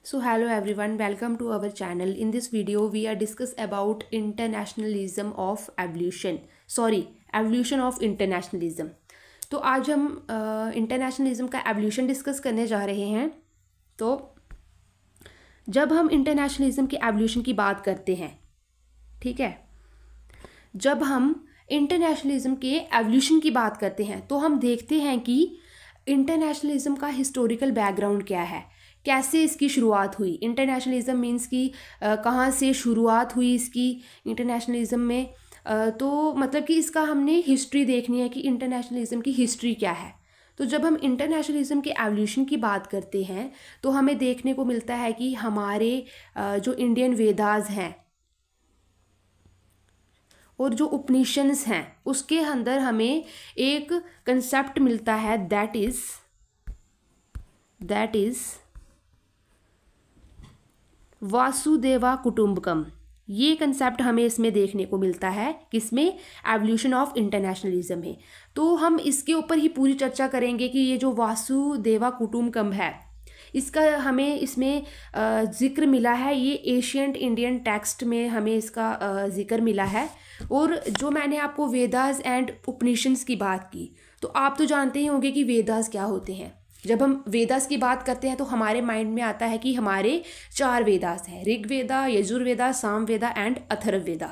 So hello everyone, welcome to our channel. In this video we are discuss about internationalism of evolution. Evolution of internationalism. तो आज हम internationalism का evolution discuss करने जा रहे हैं। तो जब हम इंटरनेशनलिज्म की एवोल्यूशन की बात करते हैं, ठीक है, जब हम इंटरनेशनलिज्म के एवोल्यूशन की बात करते हैं तो हम देखते हैं कि इंटरनेशनलिज्म का हिस्टोरिकल बैकग्राउंड क्या है, कैसे इसकी शुरुआत हुई। इंटरनेशनलिज्म मीन्स कि कहाँ से शुरुआत हुई इसकी इंटरनेशनलिज्म में। तो मतलब कि इसका हमने हिस्ट्री देखनी है कि इंटरनेशनलिज्म की हिस्ट्री क्या है। तो जब हम इंटरनेशनलिज्म के एवोल्यूशन की बात करते हैं तो हमें देखने को मिलता है कि हमारे जो इंडियन वेदास हैं और जो उपनिषद्स हैं उसके अंदर हमें एक कंसेप्ट मिलता है दैट इज वासुदेवा कुटुंबकम। ये कंसेप्ट हमें इसमें देखने को मिलता है, किसमें, एवोल्यूशन ऑफ इंटरनेशनलिज्म में। तो हम इसके ऊपर ही पूरी चर्चा करेंगे कि ये जो वासुदेवा कुटुंबकम है इसका हमें इसमें जिक्र मिला है, ये एशियंट इंडियन टेक्स्ट में हमें इसका जिक्र मिला है। और जो मैंने आपको वेदास एंड उपनिषद्स की बात की, तो आप तो जानते ही होंगे कि वेदास क्या होते हैं। जब हम वेदास की बात करते हैं तो हमारे माइंड में आता है कि हमारे 4 वेदास हैं, ऋग्वेदा, यजुर्वेदा, सामवेदा एंड अथर्ववेदा।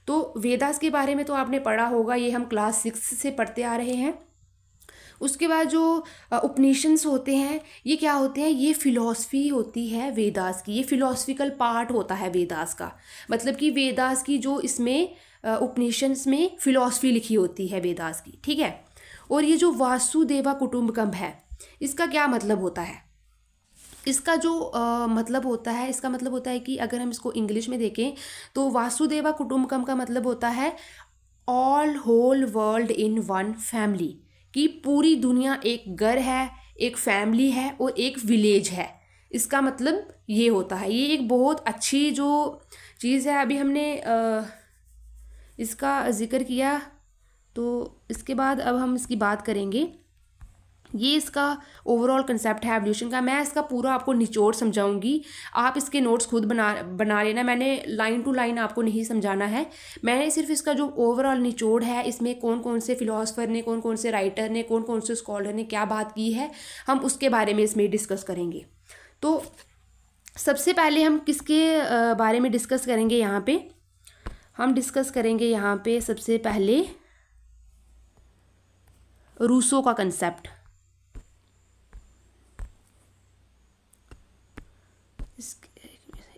तो वेदास के बारे में तो आपने पढ़ा होगा, ये हम क्लास 6 से पढ़ते आ रहे हैं। उसके बाद जो उपनिषद्स होते हैं ये क्या होते हैं, ये फिलॉसफी होती है वेदास की, ये फिलॉसफिकल पार्ट होता है वेदास का। मतलब कि वेदास की जो इसमें उपनिषद्स में फिलॉसफी लिखी होती है वेदास की, ठीक है। और ये जो वासुदेवा कुटुंबकम है इसका क्या मतलब होता है, इसका जो मतलब होता है, इसका मतलब होता है कि अगर हम इसको इंग्लिश में देखें तो वासुदेवा कुटुंबकम का मतलब होता है all whole world in one family, कि पूरी दुनिया एक घर है, एक फैमिली है और एक विलेज है। इसका मतलब ये होता है। ये एक बहुत अच्छी जो चीज़ है, अभी हमने इसका जिक्र किया, तो इसके बाद अब हम इसकी बात करेंगे। ये इसका ओवरऑल कंसेप्ट है एवोल्यूशन का। मैं इसका पूरा आपको निचोड़ समझाऊंगी, आप इसके नोट्स खुद बना लेना। मैंने लाइन टू लाइन आपको नहीं समझाना है, मैंने सिर्फ इसका जो ओवरऑल निचोड़ है, इसमें कौन कौन से फिलोसफर ने, कौन कौन से राइटर ने, कौन कौन से स्कॉलर ने क्या बात की है, हम उसके बारे में इसमें डिस्कस करेंगे। तो सबसे पहले हम किसके बारे में डिस्कस करेंगे, यहाँ पे हम डिस्कस करेंगे यहाँ पे सबसे पहले रूसो का कंसेप्ट।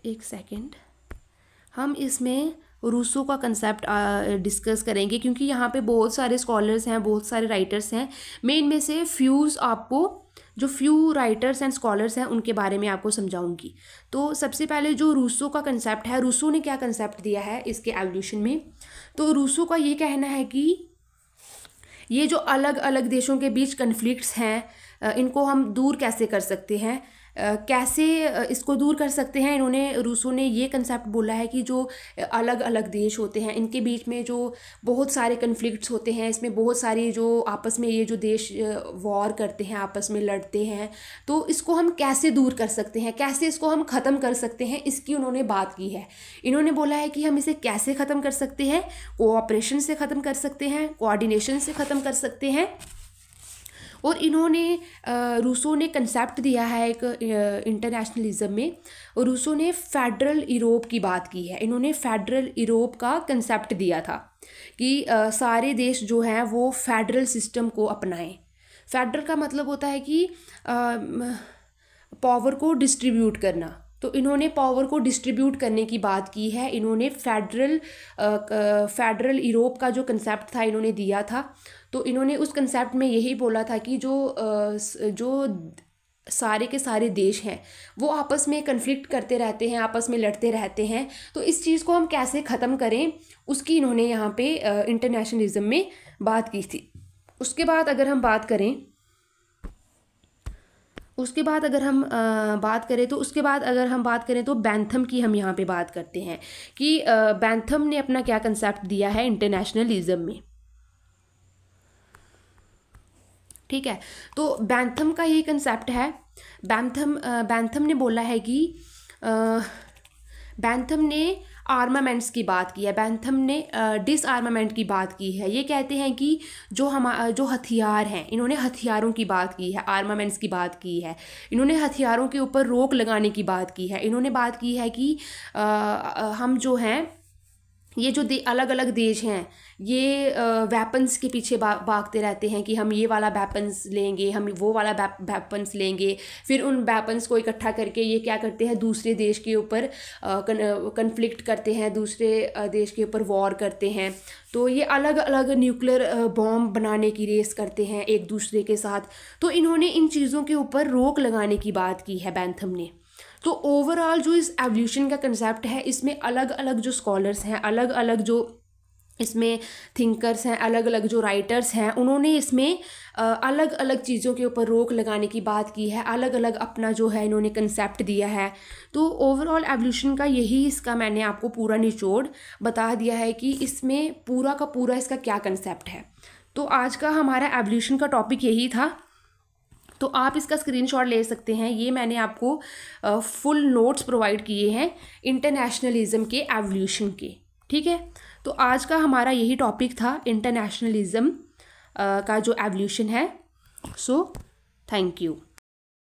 एक सेकेंड, हम इसमें रूसो का कंसेप्ट डिस्कस करेंगे क्योंकि यहाँ पे बहुत सारे स्कॉलर्स हैं, बहुत सारे राइटर्स हैं। मैं इनमें से फ्यू राइटर्स एंड स्कॉलर्स हैं उनके बारे में आपको समझाऊंगी। तो सबसे पहले जो रूसो का कंसेप्ट है, रूसो ने क्या कंसेप्ट दिया है इसके एवोल्यूशन में। तो रूसो का ये कहना है कि ये जो अलग अलग देशों के बीच कन्फ्लिक्ट्स हैं इनको हम दूर कैसे कर सकते हैं, कैसे इसको दूर कर सकते हैं। रूसो ने ये कंसेप्ट बोला है कि जो अलग अलग देश होते हैं इनके बीच में जो बहुत सारे कन्फ्लिक्ट्स होते हैं, इसमें बहुत सारी जो आपस में ये जो देश वॉर करते हैं, आपस में लड़ते हैं, तो इसको हम कैसे दूर कर सकते हैं, कैसे इसको हम ख़त्म कर सकते हैं, इसकी उन्होंने बात की है। इन्होंने बोला है कि हम इसे कैसे ख़त्म कर सकते हैं, कोऑपरेशन से ख़त्म कर सकते हैं, कोऑर्डिनेशन से ख़त्म कर सकते हैं। और इन्होंने रूसो ने कंसेप्ट दिया है एक इंटरनेशनलिज्म में, और रूसो ने फेडरल यूरोप की बात की है। इन्होंने फेडरल यूरोप का कंसेप्ट दिया था कि सारे देश जो हैं वो फेडरल सिस्टम को अपनाएं। फेडरल का मतलब होता है कि पावर को डिस्ट्रीब्यूट करना। तो इन्होंने पावर को डिस्ट्रीब्यूट करने की बात की है। इन्होंने फेडरल यूरोप का जो कंसेप्ट था इन्होंने दिया था। तो इन्होंने उस कंसेप्ट में यही बोला था कि जो सारे के सारे देश हैं वो आपस में कन्फ्लिक्ट करते रहते हैं, आपस में लड़ते रहते हैं, तो इस चीज़ को हम कैसे ख़त्म करें उसकी इन्होंने यहाँ पे इंटरनेशनलिज्म में बात की थी। उसके बाद अगर हम बात करें तो बैंथम की हम यहाँ पे बात करते हैं कि बैंथम ने अपना क्या कंसेप्ट दिया है इंटरनेशनलिज्म में। ठीक है। तो बैंथम का ये कंसेप्ट है। बैंथम ने बोला है कि बैंथम ने आर्मामेंट्स की बात की है, बैंथम ने डिसआर्मामेंट की बात की है। ये कहते हैं कि जो हथियार हैं, इन्होंने हथियारों की बात की है, आर्मामेंट्स की बात की है, इन्होंने हथियारों के ऊपर रोक लगाने की बात की है। इन्होंने बात की है कि हम जो हैं, ये जो अलग अलग देश हैं, ये वेपन्स के पीछे भागते रहते हैं कि हम ये वाला वेपन्स लेंगे, हम वो वाला वेपन्स लेंगे। फिर उन वेपन्स को इकट्ठा करके ये क्या करते हैं, दूसरे देश के ऊपर कन्फ्लिक्ट करते हैं, दूसरे देश के ऊपर वॉर करते हैं। तो ये अलग अलग न्यूक्लियर बॉम्ब बनाने की रेस करते हैं एक दूसरे के साथ। तो इन्होंने इन चीज़ों के ऊपर रोक लगाने की बात की है बैंथम ने। तो ओवरऑल जो इस एवोल्यूशन का कंसेप्ट है, इसमें अलग अलग जो स्कॉलर्स हैं, अलग अलग जो इसमें थिंकर्स हैं, अलग अलग जो राइटर्स हैं, उन्होंने इसमें अलग अलग चीज़ों के ऊपर रोक लगाने की बात की है, अलग अलग अपना जो है इन्होंने कंसेप्ट दिया है। तो ओवरऑल एवोल्यूशन का यही इसका मैंने आपको पूरा निचोड़ बता दिया है कि इसमें पूरा का पूरा इसका क्या कंसेप्ट है। तो आज का हमारा एवोल्यूशन का टॉपिक यही था। तो आप इसका स्क्रीनशॉट ले सकते हैं। ये मैंने आपको फुल नोट्स प्रोवाइड किए हैं इंटरनेशनलिज्म के एवोल्यूशन के, ठीक है। तो आज का हमारा यही टॉपिक था, इंटरनेशनलिज्म का जो एवोल्यूशन है। So thank you.